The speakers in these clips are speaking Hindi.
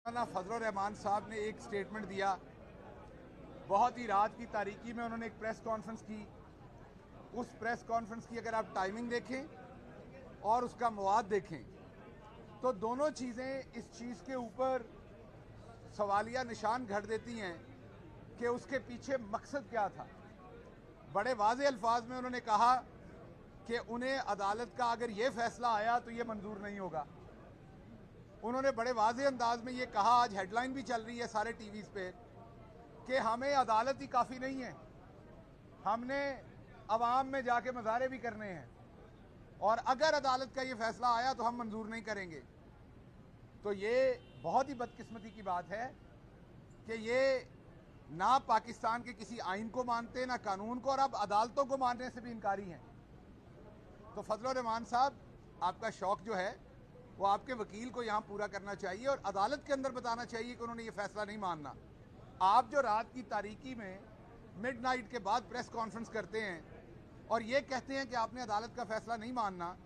फजलुर रहमान साहब ने एक स्टेटमेंट दिया। बहुत ही रात की तारीकी में उन्होंने एक प्रेस कॉन्फ्रेंस की। उस प्रेस कॉन्फ्रेंस की अगर आप टाइमिंग देखें और उसका मवाद देखें तो दोनों चीज़ें इस चीज़ के ऊपर सवालिया निशान घड़ देती हैं कि उसके पीछे मकसद क्या था। बड़े वाज़े अल्फाज में उन्होंने कहा कि उन्हें अदालत का अगर ये फैसला आया तो ये मंजूर नहीं होगा। उन्होंने बड़े वाज़े अंदाज में ये कहा, आज हेडलाइन भी चल रही है सारे टीवीज़ पे, कि हमें अदालत ही काफ़ी नहीं है, हमने अवाम में जाके मुजाहरे भी करने हैं और अगर अदालत का ये फैसला आया तो हम मंजूर नहीं करेंगे। तो ये बहुत ही बदकिस्मती की बात है कि ये ना पाकिस्तान के किसी आइन को मानते, ना कानून को, और अब अदालतों को मानने से भी इनकारी हैं। तो फजलुर रहमान साहब, आपका शौक जो है वो आपके वकील को यहाँ पूरा करना चाहिए और अदालत के अंदर बताना चाहिए कि उन्होंने ये फैसला नहीं मानना। आप जो रात की तारीकी में मिडनाइट के बाद प्रेस कॉन्फ्रेंस करते हैं और ये कहते हैं कि आपने अदालत का फैसला नहीं मानना,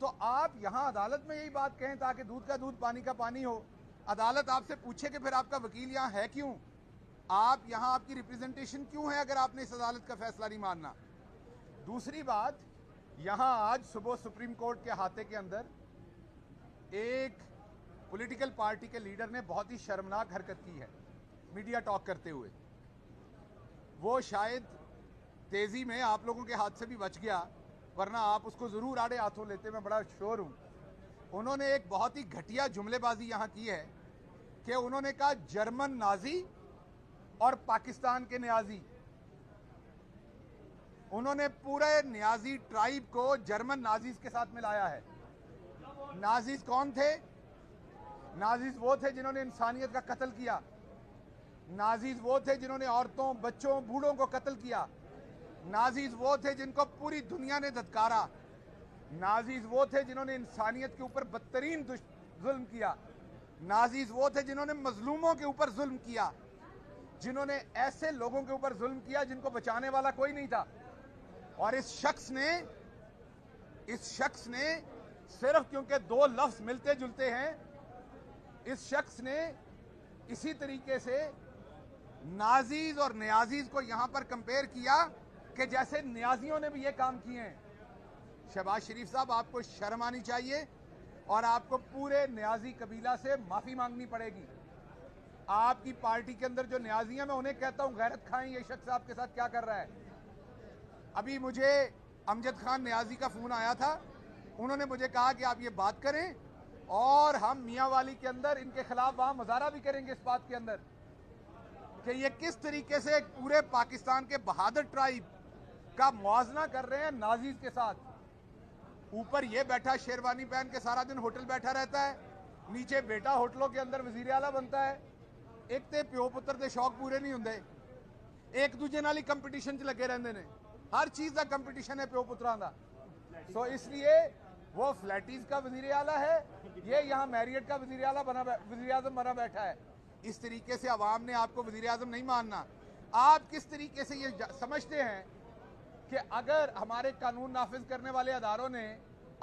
तो आप यहाँ अदालत में यही बात कहें ताकि दूध का दूध पानी का पानी हो। अदालत आपसे पूछे कि फिर आपका वकील यहाँ है क्यों, आप यहाँ आपकी रिप्रेजेंटेशन क्यों है अगर आपने इस अदालत का फैसला नहीं मानना। दूसरी बात, यहाँ आज सुबह सुप्रीम कोर्ट के अहाते के अंदर एक पॉलिटिकल पार्टी के लीडर ने बहुत ही शर्मनाक हरकत की है मीडिया टॉक करते हुए। वो शायद तेजी में आप लोगों के हाथ से भी बच गया, वरना आप उसको जरूर आड़े हाथों लेते, मैं बड़ा श्योर हूं। उन्होंने एक बहुत ही घटिया जुमलेबाजी यहां की है कि उन्होंने कहा जर्मन नाजी और पाकिस्तान के न्याजी। उन्होंने पूरे न्याजी ट्राइब को जर्मन नाजीज के साथ मिलाया है। नाजीज कौन थे? नाजीज वो थे जिन्होंने इंसानियत का कत्ल किया। नाजीज वो थे जिन्होंने औरतों, बच्चों, बूढ़ों को कत्ल किया। नाजीज वो थे जिनको पूरी दुनिया ने धत्कारा। नाजीज वो थे जिन्होंने इंसानियत के ऊपर बदतरीन जुल्म किया। नाजीज वो थे जिन्होंने मजलूमों के ऊपर जुल्म किया, जिन्होंने ऐसे लोगों के ऊपर जुल्म किया जिनको बचाने वाला कोई नहीं था। और इस शख्स ने सिर्फ क्योंकि दो लफ्ज मिलते जुलते हैं, इस शख्स ने इसी तरीके से नाजीज और न्याजीज को यहां पर कंपेयर किया कि जैसे न्याजियों ने भी ये काम किए हैं। शहबाज शरीफ साहब, आपको शर्म आनी चाहिए और आपको पूरे न्याजी कबीला से माफी मांगनी पड़ेगी। आपकी पार्टी के अंदर जो न्याजी हैं, मैं उन्हें कहता हूं गैरत खाएं ये शख्स आपके साथ क्या कर रहा है। अभी मुझे अमजद खान न्याजी का फोन आया था, उन्होंने मुझे कहा कि आप ये बात करें और हम मियाँ वाली के अंदर इनके खिलाफ वहां मुजाहरा भी करेंगे इस बात के अंदर कि ये किस तरीके से पूरे पाकिस्तान के बहादुर ट्राइब का मुआवजा कर रहे हैं नाजीज के साथ। ऊपर ये बैठा शेरवानी पहन के सारा दिन होटल बैठा रहता है, नीचे बेटा होटलों के अंदर वजीर आला बनता है। एक तो प्यो पुत्र के शौक पूरे नहीं होंगे, एक दूजे नाल ही कंपीटिशन च लगे रहंदे ने, हर चीज का कंपीटिशन है प्यो पुत्रां दा। सो इसलिए वो फ्लैटीज का वजीर आला है, ये यहाँ मैरियट का वजीर आला वजीर आजम बना बैठा है। इस तरीके से अवाम ने आपको वजीर आजम नहीं मानना। आप किस तरीके से ये समझते हैं कि अगर हमारे कानून नाफिज करने वाले अदारों ने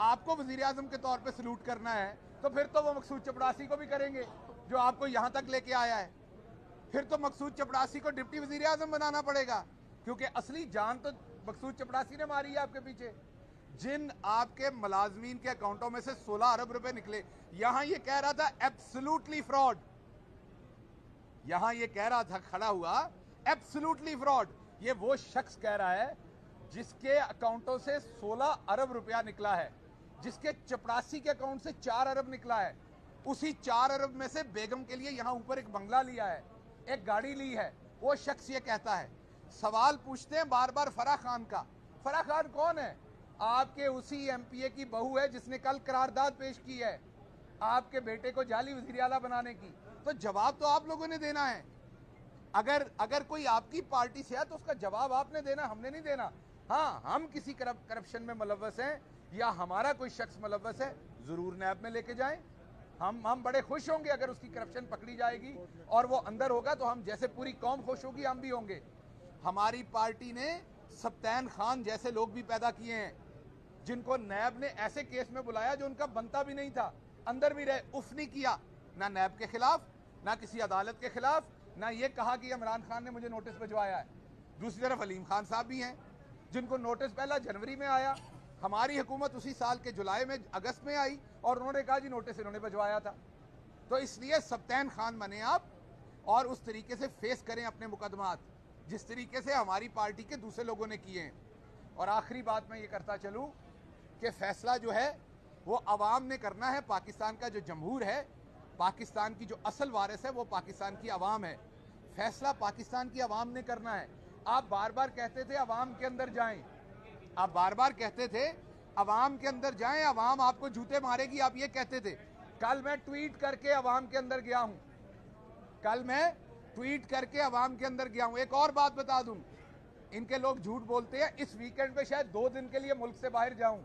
आपको वजीर आजम के तौर पे सलूट करना है तो फिर तो वो मकसूद चपड़ासी को भी करेंगे जो आपको यहां तक लेके आया है। फिर तो मकसूद चपड़ासी को डिप्टी वजीर आजम बनाना पड़ेगा, क्योंकि असली जान तो मकसूद चपड़ासी ने मारी है आपके पीछे। जिन आपके मुलाजमीन के अकाउंटों में से 16 अरब रुपए निकले, यहां ये कह रहा था एब्सोल्युटली फ्रॉड, यहां ये कह रहा था खड़ा हुआ एब्सोल्युटली फ्रॉड। ये वो शख्स कह रहा है जिसके अकाउंटों से 16 अरब रुपया निकला है, जिसके चपड़ासी के अकाउंट से 4 अरब निकला है। उसी 4 अरब में से बेगम के लिए यहां ऊपर एक बंगला लिया है, एक गाड़ी ली है। वो शख्स ये कहता है। सवाल पूछते हैं बार बार फराह खान का। फराह खान कौन है? आपके उसी एमपीए की बहू है जिसने कल करारदाद पेश की है आपके बेटे को जाली वजीर आला बनाने की। तो जवाब तो आप लोगों ने देना है। अगर कोई आपकी पार्टी से है तो उसका जवाब आपने देना, हमने नहीं देना। हाँ, हम किसी करप्शन में मुलव्वस हैं या हमारा कोई शख्स मुलव्वस है, जरूर नैब में लेके जाएं। हम बड़े खुश होंगे अगर उसकी करप्शन पकड़ी जाएगी और वो अंदर होगा, तो हम जैसे पूरी कौम खुश होगी हम भी होंगे। हमारी पार्टी ने सप्तान खान जैसे लोग भी पैदा किए हैं जिनको नैब ने ऐसे केस में बुलाया जो उनका बनता भी नहीं था, अंदर भी रहे, उफ नहीं किया, ना नैब के खिलाफ ना किसी अदालत के खिलाफ, ना ये कहा कि इमरान खान ने मुझे नोटिस भिजवाया है। दूसरी तरफ अलीम खान साहब भी हैं जिनको नोटिस पहला जनवरी में आया, हमारी हुकूमत उसी साल के जुलाई में अगस्त में आई और उन्होंने कहा जी नोटिस इन्होंने भिजवाया था। तो इसलिए सबतैन खान बने आप और उस तरीके से फेस करें अपने मुकदमात जिस तरीके से हमारी पार्टी के दूसरे लोगों ने किए हैं। और आखिरी बात मैं ये करता चलूँ कि फैसला जो है वो अवाम ने करना है। पाकिस्तान का जो जमहूर है, पाकिस्तान की जो असल वारिस है वो पाकिस्तान की अवाम है। फैसला पाकिस्तान की अवाम ने करना है। आप बार बार कहते थे अवाम के अंदर जाएं, आप बार बार कहते थे अवाम के अंदर जाएं, अवाम आपको जूते मारेगी, आप ये कहते थे। कल मैं ट्वीट करके अवाम के अंदर गया हूं, कल मैं ट्वीट करके अवाम के अंदर गया हूं। एक और बात बता दूं, इनके लोग झूठ बोलते हैं, इस वीकेंड पे शायद 2 दिन के लिए मुल्क से बाहर जाऊं।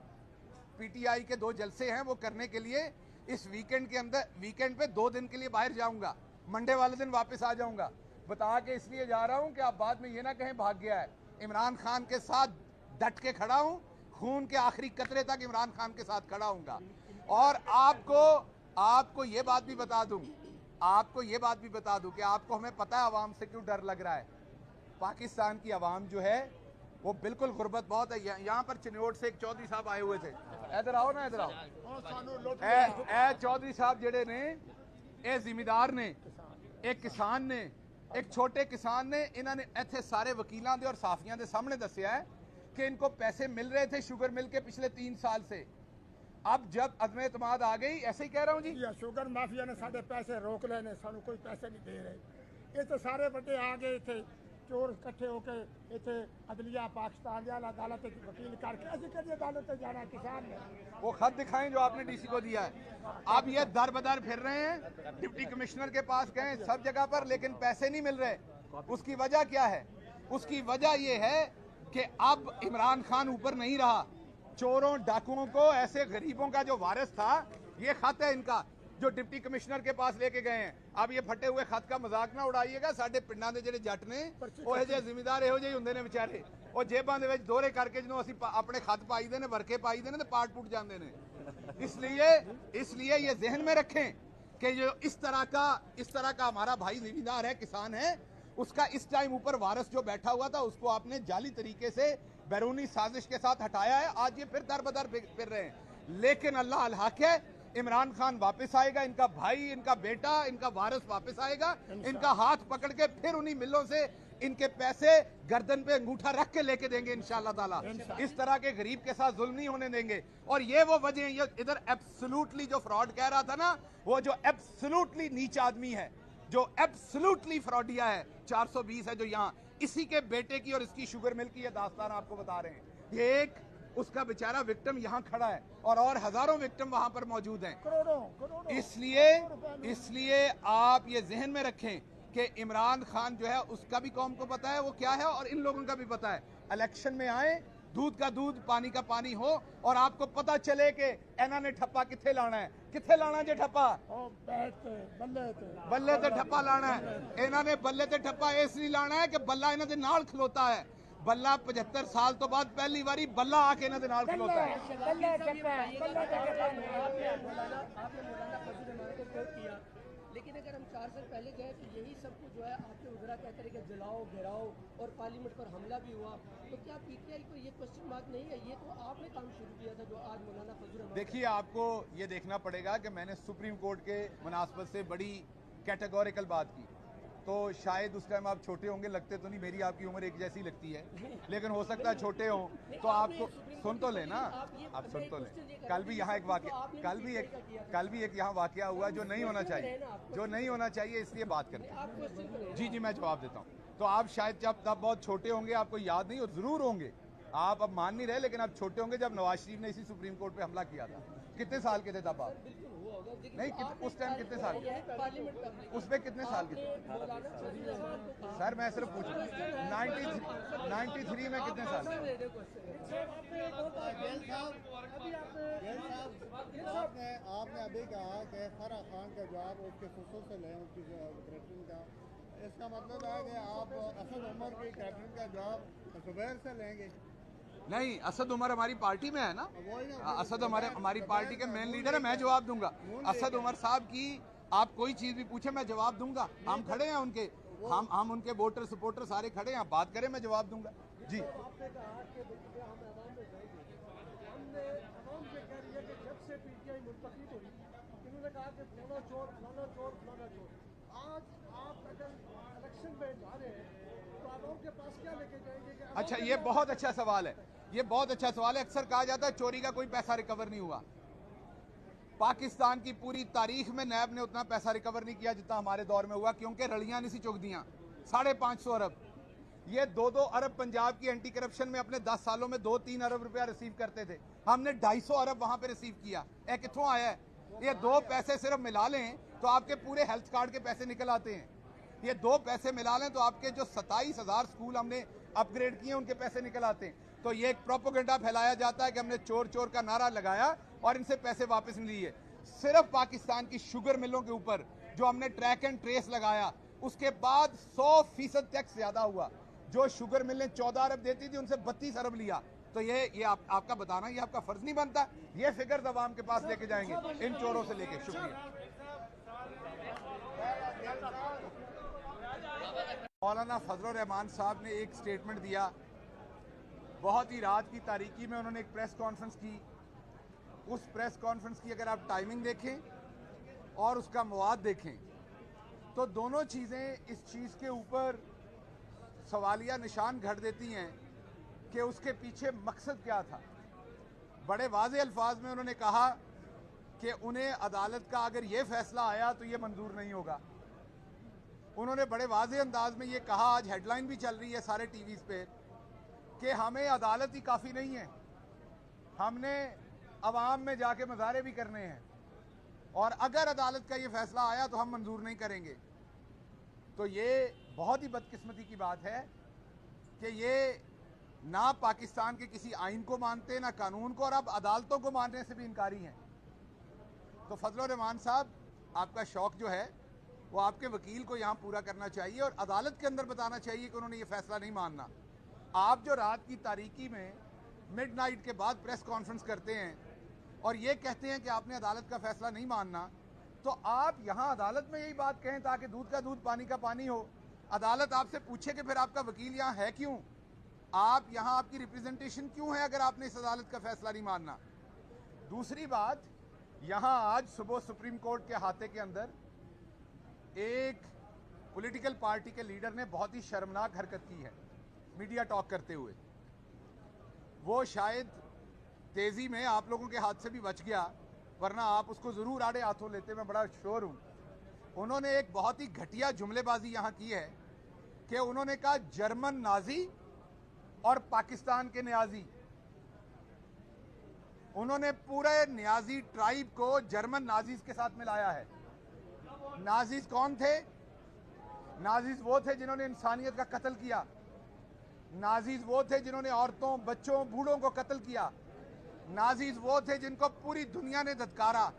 पीटीआई के 2 जलसे हैं वो करने के लिए इस वीकेंड के अंदर, वीकेंड पे 2 दिन के लिए बाहर जाऊंगा, मंडे वाले दिन वापस आ जाऊंगा। बता के इसलिए जा रहा हूं कि आप बाद में ये ना कहें भाग गया है। इमरान खान के साथ डट के खड़ा हूं, खून के आखिरी कतरे तक इमरान खान के साथ खड़ा हूंगा। और आपको ये बात भी बता दूं, आपको ये बात भी बता दूं कि आपको हमें पता है अवाम से क्यों डर लग रहा है। पाकिस्तान की अवाम जो है वो बिल्कुल गुर्बत बहुत है। यहाँ पर चिन्नौट से एक चौधरी साहब आए हुए थे, इधर आओ ना, इधर आओ। चौधरी साहब जेड़े ने, ए जिमीदार ने, एक किसान ने, एक छोटे किसान ने, इन्होंने इतने सारे वकीलों के और साफियों के सामने दसिया है कि इनको पैसे मिल रहे थे शुगर मिल के पिछले 3 साल से। अब जब अदम एतमाद आ गई, ऐसे ही कह रहा हूँ जी, शुगर माफिया ने साढ़े पैसे रोक लेने, सानू कोई पैसे नहीं दे रहे। ये तो सारे बड़े आ गए थे चोर इकट्ठे होकर इतने अदलिया पाकिस्तान अदालत वकील करके अभी अदालत जाना किसान ने वो खत दिखाएं जो आपने डीसी को दिया है। अब ये दर बदर फिर रहे हैं, डिप्टी कमिश्नर के पास गए सब जगह पर, लेकिन पैसे नहीं मिल रहे। उसकी वजह क्या है? उसकी वजह ये है कि अब इमरान खान ऊपर नहीं रहा। चोरों डाकुओं को, ऐसे गरीबों का जो वारिस था, ये खत है इनका जो डिप्टी कमिश्नर के पास लेके गए हैं। अब ये फटे हुए खत का मजाक ना उड़ाइएगा। साडे पिंडां दे जेड़े जट ने ਉਹ ਜਿਹੇ ਜ਼ਿਮੀਂਦਾਰ ਇਹੋ ਜਿਹੇ ਹੁੰਦੇ ਨੇ ਵਿਚਾਰੇ, ਉਹ ਜੇਬਾਂ ਦੇ ਵਿੱਚ ਦੋਹਰੇ ਕਰਕੇ ਜਦੋਂ ਅਸੀਂ अपने खत पाईदे ने, वरके पाईदे ने तो पाट पुट जाते हैं। इसलिए ये जहन में रखें कि जो इस तरह का हमारा भाई जिम्मेदार है, किसान है, उसका इस टाइम ऊपर वारिस जो बैठा हुआ था उसको आपने जाली तरीके से बैरूनी साजिश के साथ हटाया है। आज ये फिर दर बदर फिर रहे हैं। लेकिन अल्लाह अल हक है, इमरान खान वापस आएगा, इनका भाई, इनका बेटा, इनका वारिस वापस आएगा, इनका हाथ पकड़ के फिर उन्हीं मिलों से इनके पैसे गर्दन पे अंगूठा रख के लेके देंगे इंशाल्लाह ताला। इस तरह के गरीब के साथ जुल्म नहीं होने देंगे। और ये वो वजह है, ये इधर एब्सोल्युटली जो फ्रॉड कह रहा था ना, वो जो एब्सोल्युटली नीच आदमी है, जो एब्सोल्युटली फ्रॉडिया है, 420 है जो यहाँ, इसी के बेटे की और इसकी शुगर मिल की ये दास्तान आपको बता रहे हैं। ये एक उसका बेचारा विक्टिम यहाँ खड़ा है और हजारों विक्टिम वहां पर मौजूद हैं। करोड़ों। इसलिए आप ये जहन में रखें कि इमरान खान जो है उसका भी कौम को पता है वो क्या है और इन लोगों का भी पता है। इलेक्शन में आए, दूध का दूध पानी का पानी हो और आपको पता चले कि इन्हों ने ठप्पा किथे लाना है, किथे लाना जे ठप्पा, बल्ले ते ठप्पा लाना है। इन्हों ने बल्ले ते ठप्पा इसलिए लाना है कि बल्ला इन्हों के नाल खलोता है। बल्ला 75 साल तो बाद पहली बारी बल्ला आके इन्हों के नाल खलोता है। लेकिन अगर हम 4 साल पहले गए तो यही सब कुछ जो है आपके उधरा कहते रहे कि जलाओ, घेराओ और पार्लियामेंट पर हमला भी हुआ। तो क्या पीटीआई को ये क्वेश्चन मार्क नहीं है? ये तो आपने काम शुरू किया था जो आज मौलाना फजल रहमान। देखिए, आपको ये देखना पड़ेगा कि मैंने सुप्रीम कोर्ट के मुनासबत से बड़ी कैटेगोरिकल बात की, तो शायद उस टाइम आप छोटे होंगे, लगते तो नहीं, मेरी आपकी उम्र एक जैसी लगती है, लेकिन हो सकता है छोटे हों तो आपको सुन तो लेना, आप सुन तो लें। कल भी यहाँ एक वाकया, कल भी एक यहाँ वाकया हुआ जो नहीं होना चाहिए, इसलिए बात करते हैं। जी मैं जवाब देता हूँ। तो आप शायद जब तब बहुत छोटे होंगे, आपको याद नहीं, और जरूर होंगे, आप अब मान नहीं रहे, लेकिन आप छोटे होंगे जब नवाज शरीफ ने इसी सुप्रीम कोर्ट पे हमला किया था। कितने साल के थे तब आप? नहीं, उस टाइम कितने साल के? उसमें कितने साल के थे? सर मैं सिर्फ पूछ रहा हूँ, 93 में कितने साल के? आपने अभी कहा कि फराह खान का जवाब उसके खुशों से लें, उसकी कैप्टन का, इसका मतलब है कि आप असद उमर की कैप्टन का जवाब जुबैर से लेंगे? नहीं, असद उमर हमारी पार्टी में है ना, असद हमारी पार्टी के मेन लीडर है, मैं जवाब दूंगा। असद उमर साहब की आप कोई चीज भी पूछे मैं जवाब दूंगा। हम खड़े हैं उनके, हम उनके वोटर सपोर्टर सारे खड़े हैं, आप बात करें मैं जवाब दूंगा जी। आपने कहा कि देखिए हम आवाम में जाएंगे, हमने आवाम से कह रही है कि जब से पीटीआई मुंतखब हुई इन्होंने कहा कि फलाना चोर फलाना चोर फलाना चोर। आज आप अगर इलेक्शन में जा रहे हैं तो आवाम के पास क्या लेके जाएंगे कि अच्छा, ये बहुत अच्छा सवाल है, ये बहुत अच्छा सवाल है। अक्सर कहा जाता है चोरी का कोई पैसा रिकवर नहीं हुआ। पाकिस्तान की पूरी तारीख में नैब ने उतना पैसा रिकवर नहीं किया जितना हमारे दौर में हुआ, क्योंकि रलियां नहीं सी चुग दियां। 550 अरब, ये 2-2 अरब पंजाब की एंटी करप्शन में अपने 10 सालों में 2-3 अरब रुपया रिसीव करते थे, हमने 250 अरब वहां पे रिसीव किया। कित्थों आया है? ये 2 पैसे सिर्फ मिला लें तो आपके पूरे हेल्थ कार्ड के पैसे निकल आते हैं। ये 2 पैसे मिला लें तो आपके जो 27,000 स्कूल हमने अपग्रेड किए उनके पैसे निकल आते हैं। तो ये एक प्रोपेगेंडा फैलाया जाता है कि हमने चोर चोर का नारा लगाया और इनसे पैसे वापस नहीं लिए। सिर्फ पाकिस्तान की शुगर मिलों के ऊपर जो हमने ट्रैक एंड ट्रेस लगाया, उसके बाद 100% टैक्स ज्यादा हुआ। जो शुगर मिलें 14 अरब देती थी उनसे 32 अरब लिया। तो ये आपका बताना, ये आपका फर्ज नहीं बनता। ये फिगर अवाम के पास लेके जाएंगे इन चोरों से लेके। शुक्रिया। मौलाना फजलुर रहमान साहब ने एक स्टेटमेंट दिया, बहुत ही रात की तारीकी में उन्होंने एक प्रेस कॉन्फ्रेंस की। उस प्रेस कॉन्फ्रेंस की अगर आप टाइमिंग देखें और उसका मवाद देखें तो दोनों चीज़ें इस चीज़ के ऊपर सवालिया निशान घड़ देती हैं कि उसके पीछे मकसद क्या था। बड़े वाज़े अल्फाज में उन्होंने कहा कि उन्हें अदालत का अगर ये फैसला आया तो ये मंजूर नहीं होगा। उन्होंने बड़े वाज़े अंदाज में ये कहा, आज हेडलाइन भी चल रही है सारे टीवीज़ पे, कि हमें अदालत ही काफ़ी नहीं है, हमने अवाम में जाके मुजाहरे भी करने हैं और अगर अदालत का ये फैसला आया तो हम मंजूर नहीं करेंगे। तो ये बहुत ही बदकिस्मती की बात है कि ये ना पाकिस्तान के किसी आइन को मानते, ना कानून को, और अब अदालतों को मानने से भी इनकारी हैं। तो फजलुर रहमान साहब, आपका शौक जो है वो आपके वकील को यहाँ पूरा करना चाहिए और अदालत के अंदर बताना चाहिए कि उन्होंने ये फैसला नहीं मानना। आप जो रात की तारीकी में मिडनाइट के बाद प्रेस कॉन्फ्रेंस करते हैं और ये कहते हैं कि आपने अदालत का फैसला नहीं मानना, तो आप यहाँ अदालत में यही बात कहें ताकि दूध का दूध पानी का पानी हो। अदालत आपसे पूछे कि फिर आपका वकील यहाँ है क्यों, आप यहाँ, आपकी रिप्रेजेंटेशन क्यों है अगर आपने इस अदालत का फैसला नहीं मानना। दूसरी बात, यहाँ आज सुबह सुप्रीम कोर्ट के अहाते के अंदर एक पॉलिटिकल पार्टी के लीडर ने बहुत ही शर्मनाक हरकत की है मीडिया टॉक करते हुए। वो शायद तेजी में आप लोगों के हाथ से भी बच गया, वरना आप उसको जरूर आड़े हाथों लेते, मैं बड़ा श्योर हूं। उन्होंने एक बहुत ही घटिया जुमलेबाजी यहां की है कि उन्होंने कहा जर्मन नाजी और पाकिस्तान के न्याजी। उन्होंने पूरे न्याजी ट्राइब को जर्मन नाजीज के साथ मिलाया है। नाजीज कौन थे? नाजीज वो थे जिन्होंने इंसानियत का कत्ल किया। नाजीज वो थे जिन्होंने औरतों, बच्चों, बूढ़ों को कत्ल किया। नाजीज वो थे जिनको पूरी दुनिया ने धत्कारा।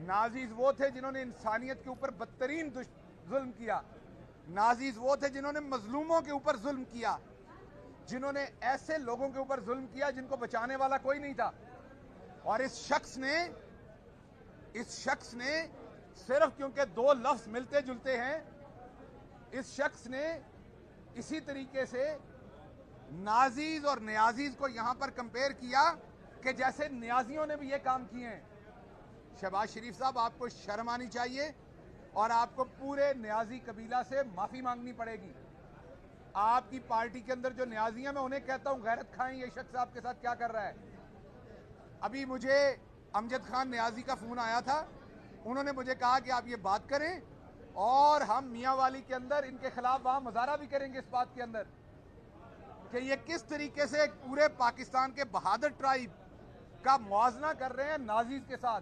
नाजीज वो थे जिन्होंने इंसानियत के ऊपर बदतरीन जुल्म किया। नाजीज वो थे जिन्होंने मजलूमों के ऊपर जुल्म किया, जिन्होंने ऐसे लोगों के ऊपर जुल्म किया जिनको बचाने वाला कोई नहीं था। और इस शख्स ने सिर्फ क्योंकि 2 लफ्ज मिलते जुलते हैं, इस शख्स ने इसी तरीके से नाजीज और न्याजीज को यहां पर कंपेयर किया कि जैसे न्याजियों ने भी ये काम किए हैं। शहबाज शरीफ साहब, आपको शर्म आनी चाहिए और आपको पूरे न्याजी कबीला से माफी मांगनी पड़ेगी। आपकी पार्टी के अंदर जो न्याजी हैं, मैं उन्हें कहता हूं गैरत खाएं ये शख्स आपके साथ क्या कर रहा है। अभी मुझे अमजद खान न्याजी का फोन आया था, उन्होंने मुझे कहा कि आप ये बात करें और हम मियांवाली के अंदर इनके खिलाफ वहां मुजाहरा भी करेंगे इस बात के अंदर कि ये किस तरीके से पूरे पाकिस्तान के बहादुर ट्राइब का मुआवजा कर रहे हैं नाजीज के साथ।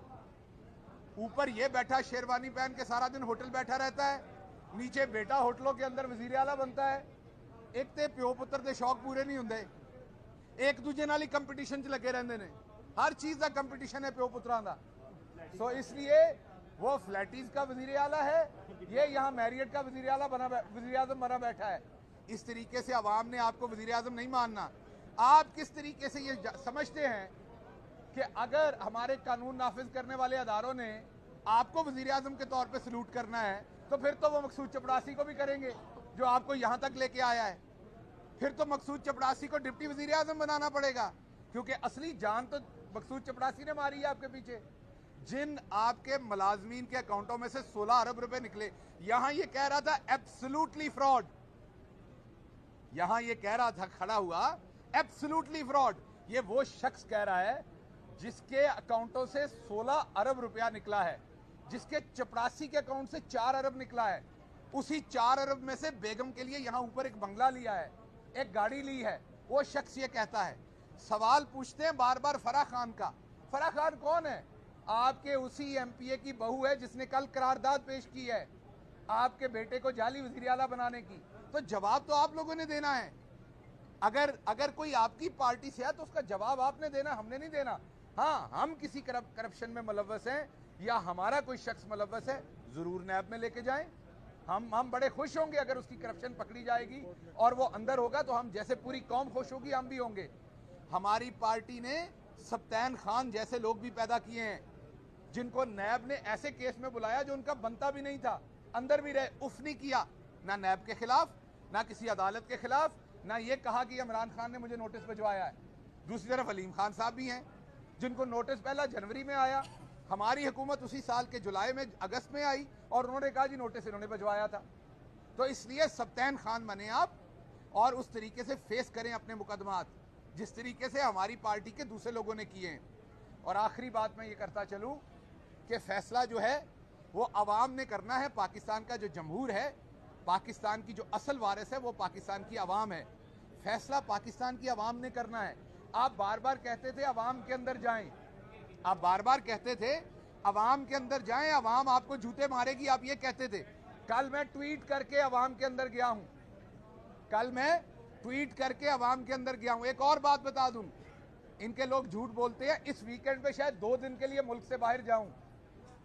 ऊपर ये बैठा शेरवानी पहन के सारा दिन होटल बैठा रहता है, नीचे बेटा होटलों के अंदर वजीर आला बनता है। एक तो प्यो पुत्र के शौक पूरे नहीं होंगे, एक दूजे नाल ही कंपीटिशन च लगे रहंदे ने। हर चीज का कंपीटिशन है प्यो पुत्रां दा। सो इसलिए वो फ्लैटीज का वजीर आला है, ये यहाँ मैरियट का वजीर आजम बना बैठा है। इस तरीके से अवाम ने आपको वजीर आजम नहीं मानना। आप किस तरीके से ये समझते हैं कि अगर हमारे कानून नाफिज करने वाले अदारों ने आपको वजीर आजम के तौर पे सलूट करना है तो फिर तो वो मकसूद चपड़ासी को भी करेंगे जो आपको यहां तक लेके आया है। फिर तो मकसूद चपड़ासी को डिप्टी वजीर आजम बनाना पड़ेगा, क्योंकि असली जान तो मकसूद चपड़ासी ने मारी है आपके पीछे। जिन आपके मुलाजमीन के अकाउंटों में से 16 अरब रुपए निकले, यहां ये कह रहा था एब्सोल्युटली फ्रॉड, यहां ये कह रहा था खड़ा हुआ एब्सोल्युटली फ्रॉड। ये वो शख्स कह रहा है जिसके अकाउंटों से 16 अरब रुपया निकला है, जिसके चपड़ासी के अकाउंट से 4 अरब निकला है। उसी 4 अरब में से बेगम के लिए यहां ऊपर एक बंगला लिया है, एक गाड़ी ली है। वो शख्स ये कहता है, सवाल पूछते हैं बार बार फराह खान का। फराह खान कौन है? आपके उसी एमपीए की बहू है जिसने कल करारदाद पेश की है आपके बेटे को जाली वजीर आला बनाने की। तो जवाब तो आप लोगों ने देना है। अगर कोई आपकी पार्टी से है तो उसका जवाब आपने देना, हमने नहीं देना। हाँ, हम किसी करप्शन में मुलव्वस हैं या हमारा कोई शख्स मुलव्वस है, जरूर नैब में लेके जाएं। हम बड़े खुश होंगे अगर उसकी करप्शन पकड़ी जाएगी और वो अंदर होगा, तो हम जैसे पूरी कौम खुश होगी हम भी होंगे। हमारी पार्टी ने सप्तान खान जैसे लोग भी पैदा किए हैं जिनको नैब ने ऐसे केस में बुलाया जो उनका बनता भी नहीं था, अंदर भी रहे, उफ नहीं किया, ना नैब के खिलाफ ना किसी अदालत के खिलाफ, ना ये कहा कि इमरान खान ने मुझे नोटिस भिजवाया है। दूसरी तरफ अलीम खान साहब भी हैं जिनको नोटिस पहला जनवरी में आया, हमारी हुकूमत उसी साल के जुलाई में अगस्त में आई और उन्होंने कहा जी नोटिस इन्होंने भिजवाया था। तो इसलिए सप्तान खान बने आप और उस तरीके से फेस करें अपने मुकदमात जिस तरीके से हमारी पार्टी के दूसरे लोगों ने किए हैं। और आखिरी बात मैं ये करता चलूं कि फैसला जो है वो अवाम ने करना है। पाकिस्तान का जो जमहूर है, पाकिस्तान की जो असल वारिस है वो पाकिस्तान की अवाम है। फैसला पाकिस्तान की अवाम ने करना है। आप बार बार कहते थे अवाम के अंदर जाएं, आप बार बार कहते थे अवाम के अंदर जाएं, अवाम आपको जूते मारेगी, आप ये कहते थे। कल मैं ट्वीट करके अवाम के अंदर गया हूं, कल मैं ट्वीट करके अवाम के अंदर गया हूं। एक और बात बता दूं, इनके लोग झूठ बोलते हैं, इस वीकेंड पे शायद 2 दिन के लिए मुल्क से बाहर जाऊं।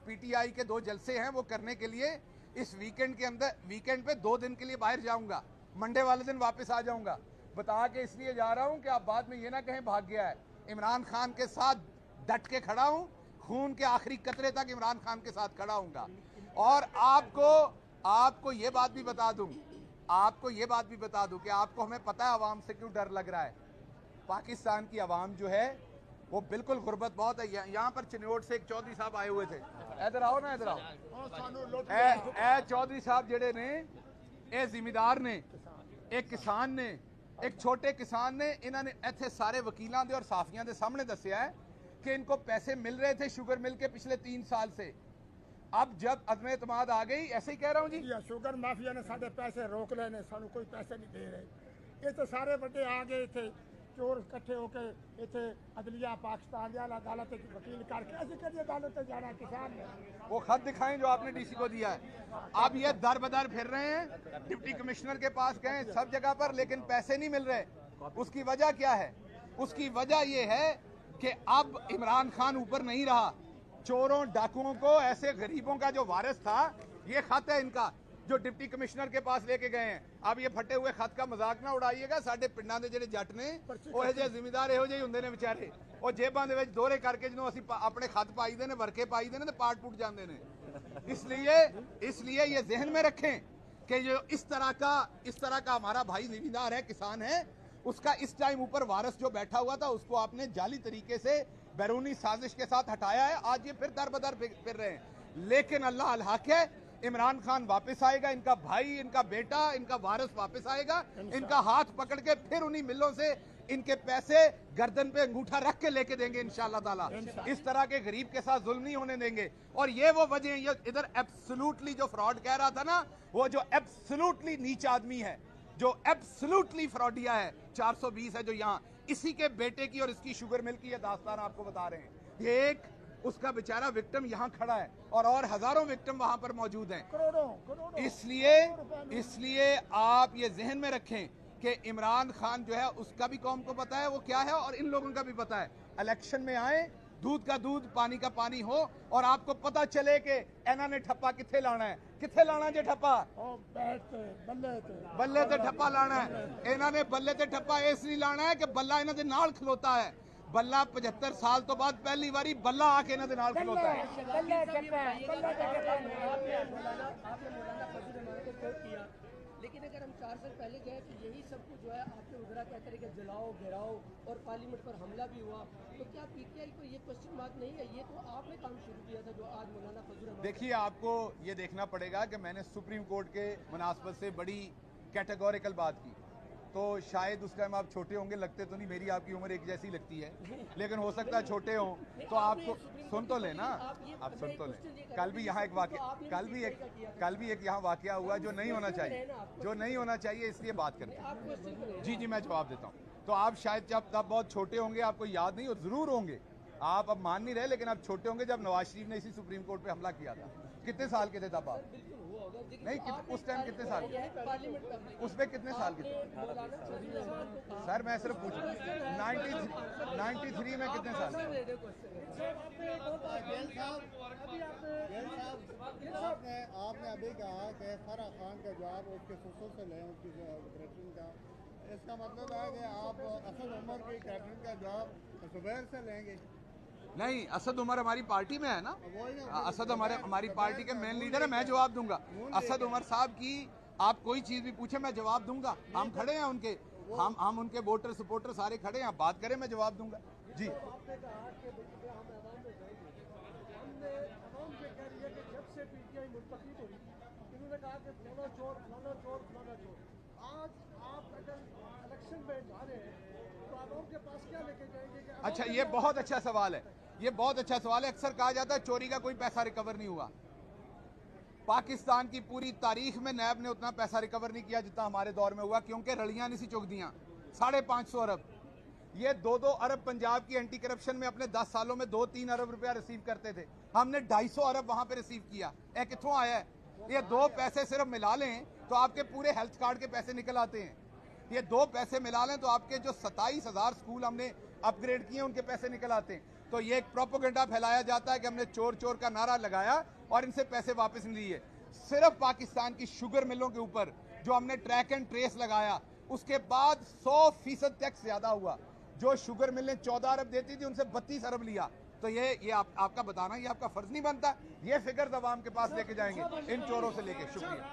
पीटीआई के 2 जलसे हैं वो करने के लिए इस वीकेंड के अंदर, वीकेंड पे 2 दिन के लिए बाहर जाऊंगा, मंडे वाले दिन वापस आ जाऊंगा। बता के इसलिए जा रहा हूं कि आप बाद में ये ना कहें भाग गया है। इमरान खान के साथ डट के खड़ा हूं, खून के आखिरी कतरे तक इमरान खान के साथ खड़ा हूंगा। और आपको ये बात भी बता दूं, आपको ये बात भी बता दूं कि आपको हमें पता है आवाम से क्यों डर लग रहा है। पाकिस्तान की आवाम जो है वो बिल्कुल गुर्बत बहुत है। यहाँ पर चिन्नौट से एक चौधरी साहब आए हुए थे, इधर आओ ना, इधर आओ। ए चौधरी साहब जेड़े ने, ए जिमीदार ने, एक किसान ने, एक छोटे किसान ने, इन्होंने इतने सारे वकीलों के और साफियों के सामने दसिया है कि इनको पैसे मिल रहे थे शुगर मिल के पिछले 3 साल से। अब जब अदम एतमाद आ गई, ऐसे ही कह रहा हूँ जी, शुगर माफिया ने साढ़े पैसे रोक लेने, सानू कोई पैसे नहीं दे रहे। ये तो सारे बड़े आ गए थे चोर इकट्ठे होकर इतने अदलिया पाकिस्तान अदालत वकील करके ऐसे करिए अदालत जाना किसान ने। वो खत दिखाएं जो आपने डीसी को दिया है। अब ये दर बदर फिर रहे हैं, डिप्टी कमिश्नर के पास गए सब जगह पर, लेकिन पैसे नहीं मिल रहे। उसकी वजह क्या है? उसकी वजह ये है कि अब इमरान खान ऊपर नहीं रहा। चोरों डाकुओं को, ऐसे गरीबों का जो वारिस था, ये खत है इनका जो डिप्टी कमिश्नर के पास लेके गए हैं। अब ये फटे हुए खत का मजाक ना उड़ाइएगा। साडे पिंडां दे जिहड़े जट ने ओहे जे जिम्मेदार इहो ਜਿਹੇ ਹੁੰਦੇ ਨੇ ਵਿਚਾਰੇ, ਉਹ ਜੇਬਾਂ ਦੇ ਵਿੱਚ ਦੋਹਰੇ ਕਰਕੇ ਜਦੋਂ ਅਸੀਂ अपने खत पाईदे ने, वरके पाईदे ने, तो पाट पुट जाते हैं। इसलिए ये जहन में रखें कि जो इस तरह का हमारा भाई जिम्मेदार है, किसान है, उसका इस टाइम ऊपर वारिस जो बैठा हुआ था उसको आपने जाली तरीके से बैरूनी साजिश के साथ हटाया है। आज ये फिर दर बदर फिर रहे हैं। लेकिन अल्लाह अल हक है, इमरान खान वापस आएगा, इनका भाई, इनका बेटा, इनका वारिस वापस आएगा, इनका हाथ पकड़ के फिर उन्हीं मिलों से इनके पैसे गर्दन पे अंगूठा रख के लेके देंगे इंशाअल्लाह ताला। इस तरह के गरीब के साथ जुल्म नहीं होने देंगे। और ये वो वजह है, ये इधर एब्सोल्युटली जो फ्रॉड कह रहा था ना, वो जो एब्सोल्युटली नीच आदमी है, जो एब्सोल्युटली फ्रॉडिया है, 420 है जो यहाँ, इसी के बेटे की और इसकी शुगर मिल की ये दास्तान आपको बता रहे हैं। ये एक उसका बेचारा विक्टिम यहाँ खड़ा है और हजारों विक्टिम वहां पर मौजूद हैं। करोड़ों। इसलिए आप ये जहन में रखें कि इमरान खान जो है उसका भी कौम को पता है वो क्या है और इन लोगों का भी पता है। इलेक्शन में आए, दूध का दूध पानी का पानी हो और आपको पता चले कि इन्हों ने ठप्पा किथे लाना है, किथे लाना जे ठप्पा, बल्ले ते ठप्पा लाना है। इन्हों ने बल्ले ते ठप्पा इस नहीं लाना है कि बल्ला इन्हों के नाल खलोता है। बल्ला 75 साल तो बाद पहली बारी बल्ला आके इन्हां दे नाल खलोता है। आपने मौलाना फजल रहमान को कोट किया, लेकिन अगर हम 4 साल पहले गए तो यही सब कुछ जो है आपके उधरा कहते रहे कि जलाओ गिराओ और पार्लियामेंट पर हमला भी हुआ, तो क्या पीटीआई को ये क्वेश्चन मार्क नहीं है? ये तो आपने काम शुरू किया था जो आज मौलाना फजल रहमान। देखिए, आपको ये देखना पड़ेगा कि मैंने सुप्रीम कोर्ट के मुनासबत से बड़ी कैटेगोरिकल बात की, तो शायद उस टाइम आप छोटे होंगे, लगते तो नहीं, मेरी आपकी उम्र एक जैसी लगती है, लेकिन हो सकता है छोटे हों तो आपको सुन तो लेना, आप सुन तो लें। कल भी यहाँ एक वाकया, कल भी एक यहाँ वाकया हुआ जो नहीं होना चाहिए, इसलिए बात करते हैं। जी, मैं जवाब देता हूँ। तो आप शायद जब तब बहुत छोटे होंगे, आपको याद नहीं, और जरूर होंगे, आप अब मान नहीं रहे, लेकिन आप छोटे होंगे जब नवाज शरीफ ने इसी सुप्रीम कोर्ट पे हमला किया था। कितने साल के थे तब आप? नहीं, उस टाइम कितने साल, उसमें कितने साल के थे? सर मैं सिर्फ पूछ 93 में कितने साल? आपने अभी कहा कि फराह खान का जवाब उसके सुसुर से लें, उसकी कैटरिंग का, इसका मतलब है कि आप असद उमर की कैटरिंग का जवाब जुबैर से लेंगे? नहीं, असद उमर हमारी पार्टी में है ना, असद हमारी पार्टी के मेन लीडर है, मैं जवाब दूंगा। असद उमर साहब की आप कोई चीज भी पूछे मैं जवाब दूंगा, हम खड़े हैं उनके, हम उनके वोटर सपोर्टर सारे खड़े हैं, आप बात करें मैं जवाब दूंगा। जी, आपने कहा कि हम आवाम में जाएंगे, हमने आवाम से कह रही है कि जब से पीटीआई मुंतखब हुई, इन्होंने कहा कि फलाना चोर फलाना चोर फलाना चोर। आज आप अगर इलेक्शन में जा रहे हैं तो आवाम के पास क्या लेके जाएंगे? अच्छा, ये बहुत अच्छा सवाल है, ये बहुत अच्छा सवाल है। अक्सर कहा जाता है चोरी का कोई पैसा रिकवर नहीं हुआ। पाकिस्तान की पूरी तारीख में नैब ने उतना पैसा रिकवर नहीं किया जितना हमारे दौर में हुआ, क्योंकि रलियां नहीं सी चुक दियां। 550 अरब, ये 2-2 अरब पंजाब की एंटी करप्शन में अपने 10 सालों में 2-3 अरब रुपया रिसीव करते थे, हमने 250 अरब वहां पे रिसीव किया। कित्थों आया है? ये 2 पैसे सिर्फ मिला लें तो आपके पूरे हेल्थ कार्ड के पैसे निकल आते हैं। ये 2 पैसे मिला लें तो आपके जो 27,000 स्कूल हमने अपग्रेड किए उनके पैसे निकल आते हैं। तो ये एक प्रोपेगेंडा फैलाया जाता है कि हमने चोर चोर का नारा लगाया और इनसे पैसे वापस नहीं लिए। सिर्फ पाकिस्तान की शुगर मिलों के ऊपर जो हमने ट्रैक एंड ट्रेस लगाया, उसके बाद 100% टैक्स ज्यादा हुआ। जो शुगर मिलें 14 अरब देती थी, उनसे 32 अरब लिया। तो ये आपका बताना, ये आपका फर्ज नहीं बनता। ये फिगर्स अवाम के पास लेके जाएंगे इन चोरों से लेके। शुक्रिया।